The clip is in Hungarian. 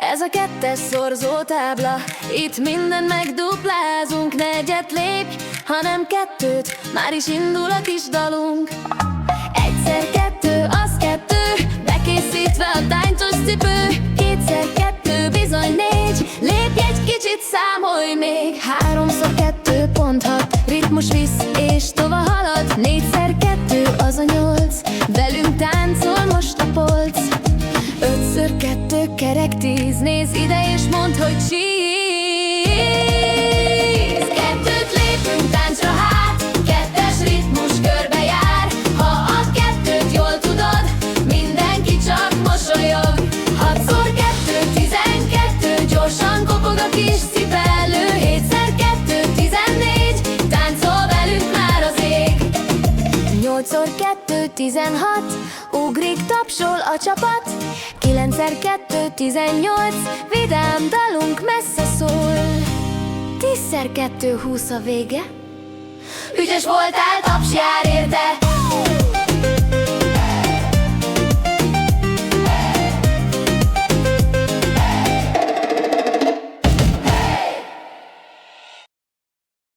Ez a kettes szorzó tábla, itt minden megduplázunk. Negyet lépj, hanem kettőt, már is indul a kis dalunk. Egyszer kettő, az kettő, bekészítve a táncos cipő. Kétszer kettő, bizony négy, lépj egy kicsit, számolj még. Háromszor kettő, pont hat, ritmus visz és tova halad. Négyszer kettő, az a nyolc, velünk táncol most a polc. Ötször kettő, kerek tíz, nézz ide és mondd, hogy cheese. Kettőt lépünk táncra hát, kettes ritmus körbe jár. Ha a kettőt jól tudod, mindenki csak mosolyog. Hatszor kettő, 12, gyorsan kopog a kis cipelő. Hétszer kettő, 14, táncol velünk már az ég. Nyolcszor kettő, 16, ugrik, tapsol a csapat. Kilencszer kettő, 18, vidám dalunk messze szól. Tízszer kettő, 20 a vége. Ügyes voltál, taps jár érte.